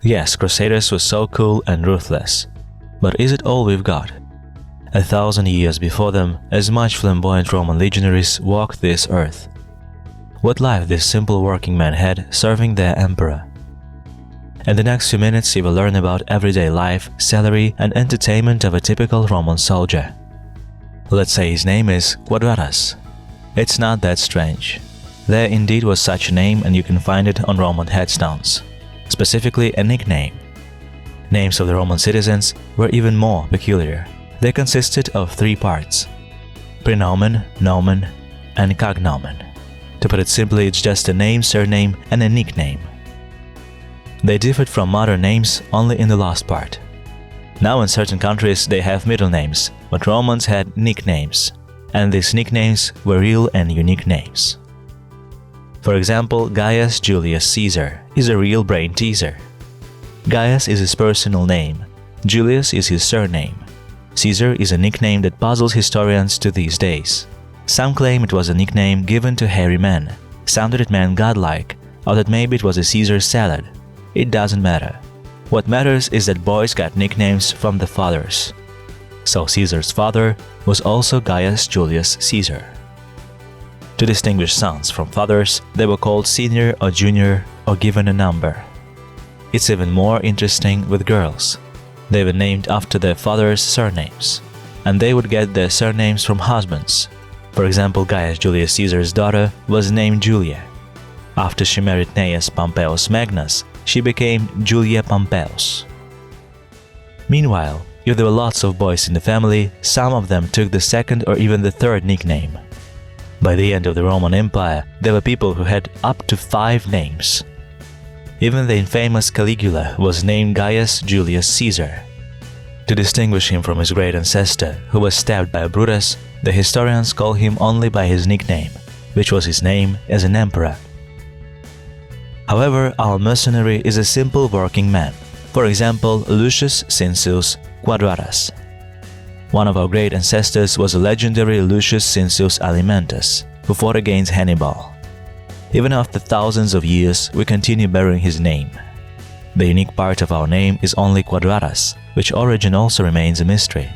Yes, Crusaders were so cool and ruthless. But is it all we've got? 1,000 years before them, as much flamboyant Roman legionaries walked this earth. What life this simple working man had serving their emperor. In the next few minutes you will learn about everyday life, salary and entertainment of a typical Roman soldier. Let's say his name is Quadratus. It's not that strange. There indeed was such a name and you can find it on Roman headstones. Specifically a nickname. Names of the Roman citizens were even more peculiar. They consisted of 3 parts: praenomen, nomen, and cognomen. To put it simply, it's just a name, surname, and a nickname. They differed from modern names only in the last part. Now in certain countries they have middle names, but Romans had nicknames, and these nicknames were real and unique names. For example, Gaius Julius Caesar is a real brain teaser. Gaius is his personal name, Julius is his surname. Caesar is a nickname that puzzles historians to these days. Some claim it was a nickname given to hairy men, some that it meant godlike, or that maybe it was a Caesar salad. It doesn't matter. What matters is that boys got nicknames from the fathers. So Caesar's father was also Gaius Julius Caesar. To distinguish sons from fathers, they were called senior or junior or given a number. It's even more interesting with girls. They were named after their father's surnames, and they would get their surnames from husbands. For example, Gaius Julius Caesar's daughter was named Julia. After she married Gnaeus Pompeius Magnus, she became Julia Pompeius. Meanwhile, if there were lots of boys in the family, some of them took the second or even the third nickname. By the end of the Roman Empire, there were people who had up to 5 names. Even the infamous Caligula was named Gaius Julius Caesar. To distinguish him from his great ancestor, who was stabbed by Brutus, the historians call him only by his nickname, which was his name as an emperor. However, our mercenary is a simple working man. For example, Lucius Cincius Quadratus. One of our great ancestors was the legendary Lucius Cincius Alimentus, who fought against Hannibal. Even after thousands of years, we continue bearing his name. The unique part of our name is only Quadratus, which origin also remains a mystery.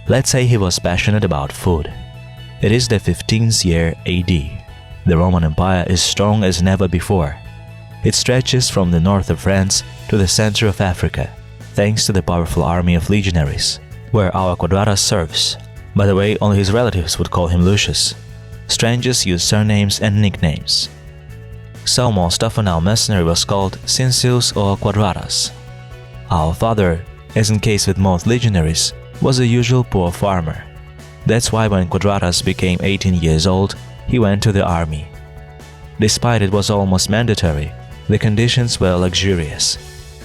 Let's say he was passionate about food. It is the 15th year AD. The Roman Empire is strong as never before. It stretches from the north of France to the center of Africa, thanks to the powerful army of legionaries, where our Quadratus serves. By the way, only his relatives would call him Lucius. Strangers use surnames and nicknames. So most often our mercenary was called Cincius or Quadratus. Our father, as in case with most legionaries, was a usual poor farmer. That's why when Quadratus became 18 years old, he went to the army. Despite it was almost mandatory, the conditions were luxurious.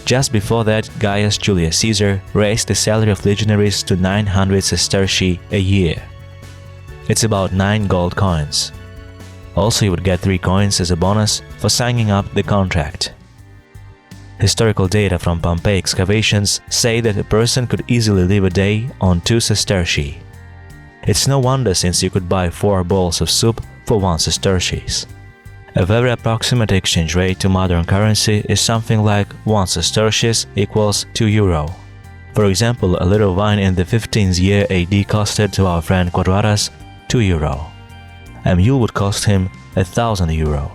Just before that, Gaius Julius Caesar raised the salary of legionaries to 900 sestertii a year. It's about 9 gold coins. Also, you would get 3 coins as a bonus for signing up the contract. Historical data from Pompeii excavations say that a person could easily live a day on 2 sestertii. It's no wonder, since you could buy 4 bowls of soup for 1 sesterces. A very approximate exchange rate to modern currency is something like 1 sesterces equals 2 euro. For example, a little wine in the 15th year AD costed to our friend Quadratus 2 euro. A mule would cost him 1,000 euro.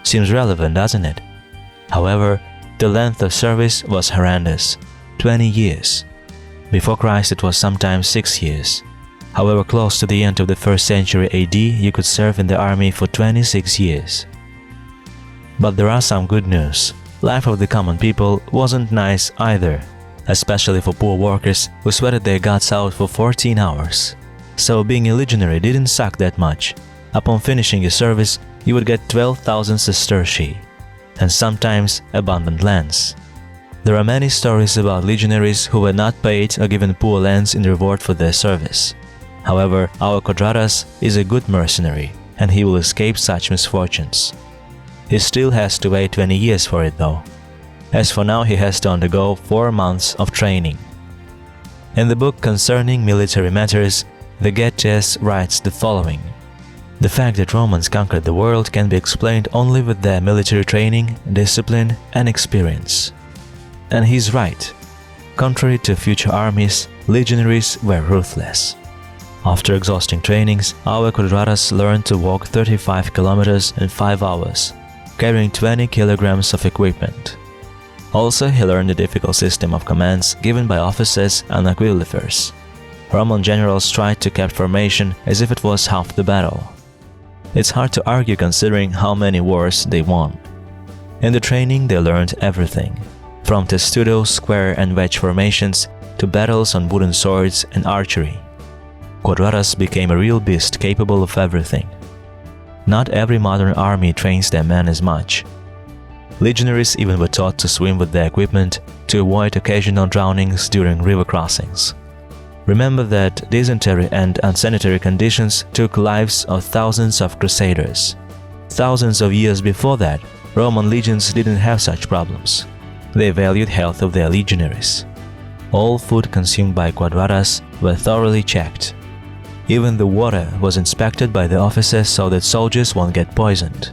Seems relevant, doesn't it? However, the length of service was horrendous, 20 years. Before Christ it was sometimes 6 years. However, close to the end of the 1st century AD, you could serve in the army for 26 years. But there are some good news. Life of the common people wasn't nice either, especially for poor workers who sweated their guts out for 14 hours. So being a legionary didn't suck that much. Upon finishing your service, you would get 12,000 sestertii, and sometimes abundant lands. There are many stories about legionaries who were not paid or given poor lands in reward for their service. However, our Quadratus is a good mercenary, and he will escape such misfortunes. He still has to wait 20 years for it though. As for now, he has to undergo 4 months of training. In the book concerning military matters, the Getius writes the following: The fact that Romans conquered the world can be explained only with their military training, discipline, and experience. And he's right. Contrary to future armies, legionaries were ruthless. After exhausting trainings, our Quadratus learned to walk 35 kilometers in 5 hours, carrying 20 kilograms of equipment. Also, he learned the difficult system of commands given by officers and aquilifers. Roman generals tried to keep formation as if it was half the battle. It's hard to argue considering how many wars they won. In the training, they learned everything, from testudo, square and wedge formations to battles on wooden swords and archery. Quadratus became a real beast capable of everything. Not every modern army trains their men as much. Legionaries even were taught to swim with their equipment to avoid occasional drownings during river crossings. Remember that dysentery and unsanitary conditions took lives of thousands of crusaders. Thousands of years before that, Roman legions didn't have such problems. They valued health of their legionaries. All food consumed by Quadratus were thoroughly checked. Even the water was inspected by the officers so that soldiers won't get poisoned.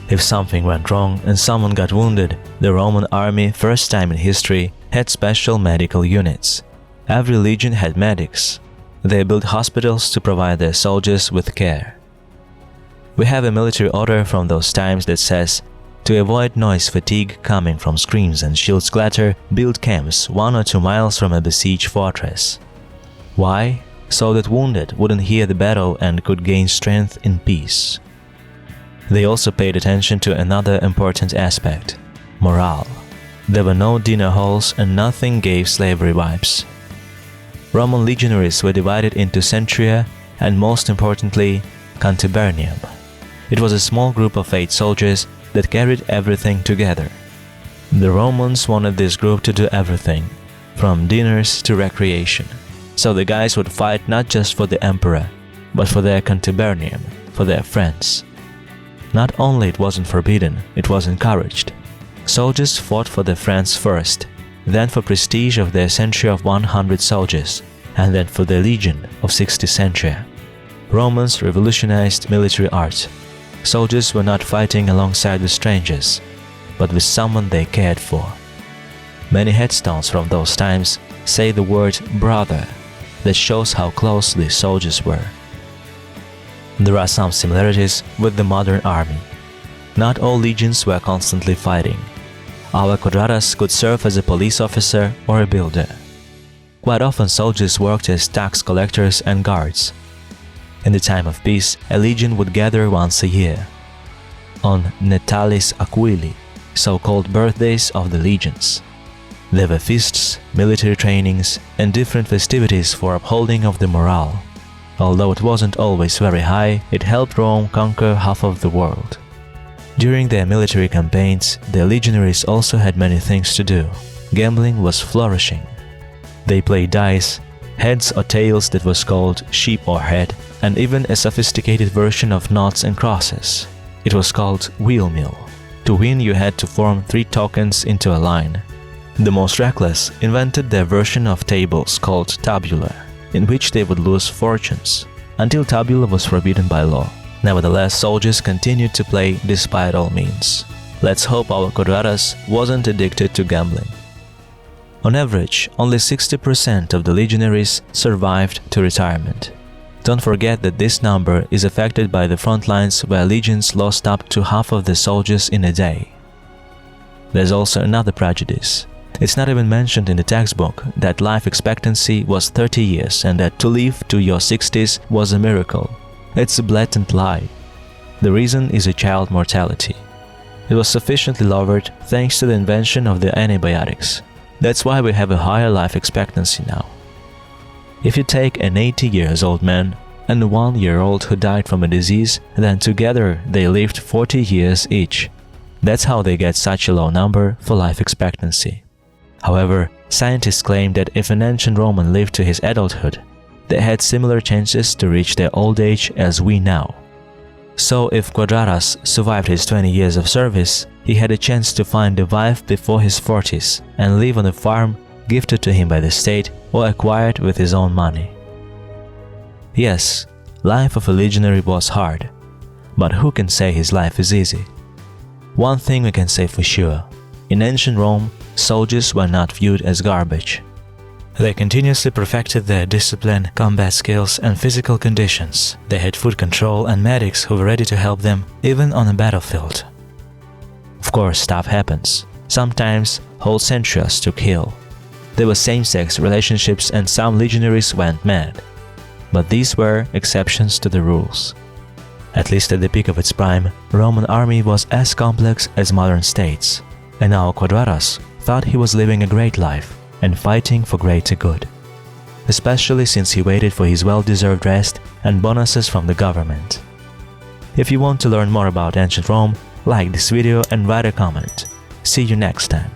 If something went wrong and someone got wounded, the Roman army, first time in history, had special medical units. Every legion had medics. They built hospitals to provide their soldiers with care. We have a military order from those times that says, to avoid noise fatigue coming from screams and shields clatter, build camps 1 or 2 miles from a besieged fortress. Why? So that wounded wouldn't hear the battle and could gain strength in peace. They also paid attention to another important aspect: morale. There were no dinner halls and nothing gave slavery vibes. Roman legionaries were divided into centuria and, most importantly, contubernium. It was a small group of 8 soldiers that carried everything together. The Romans wanted this group to do everything, from dinners to recreation. So the guys would fight not just for the emperor, but for their contubernium, for their friends. Not only it wasn't forbidden, it was encouraged. Soldiers fought for their friends first, then for prestige of their century of 100 soldiers, and then for their legion of 60 centuria. Romans revolutionized military art. Soldiers were not fighting alongside with strangers, but with someone they cared for. Many headstones from those times say the word brother. That shows how close these soldiers were. There are some similarities with the modern army. Not all legions were constantly fighting. Our Quadratus could serve as a police officer or a builder. Quite often soldiers worked as tax collectors and guards. In the time of peace, a legion would gather once a year, on Natalis Aquili, so-called birthdays of the legions. There were feasts, military trainings, and different festivities for upholding of the morale. Although it wasn't always very high, it helped Rome conquer half of the world. During their military campaigns, the legionaries also had many things to do. Gambling was flourishing. They played dice, heads or tails that was called sheep or head, and even a sophisticated version of noughts and crosses. It was called wheel mill. To win, you had to form 3 tokens into a line. The most reckless invented their version of tables called tabula, in which they would lose fortunes, until tabula was forbidden by law. Nevertheless, soldiers continued to play despite all means. Let's hope our Quadratus wasn't addicted to gambling. On average, only 60% of the legionaries survived to retirement. Don't forget that this number is affected by the front lines where legions lost up to half of the soldiers in a day. There's also another prejudice. It's not even mentioned in the textbook that life expectancy was 30 years and that to live to your 60s was a miracle. It's a blatant lie. The reason is a child mortality. It was sufficiently lowered thanks to the invention of the antibiotics. That's why we have a higher life expectancy now. If you take an 80-year-old man and a 1-year-old who died from a disease, then together they lived 40 years each. That's how they get such a low number for life expectancy. However, scientists claim that if an ancient Roman lived to his adulthood, they had similar chances to reach their old age as we now. So if Quadratus survived his 20 years of service, he had a chance to find a wife before his 40s and live on a farm gifted to him by the state or acquired with his own money. Yes, life of a legionary was hard, but who can say his life is easy? One thing we can say for sure, in ancient Rome, soldiers were not viewed as garbage. They continuously perfected their discipline, combat skills, and physical conditions. They had foot control and medics who were ready to help them, even on a battlefield. Of course, stuff happens. Sometimes, whole centuries took ill. There were same-sex relationships and some legionaries went mad. But these were exceptions to the rules. At least at the peak of its prime, Roman army was as complex as modern states, and our Quadratus thought he was living a great life and fighting for greater good, especially since he waited for his well-deserved rest and bonuses from the government. If you want to learn more about ancient Rome, like this video and write a comment. See you next time.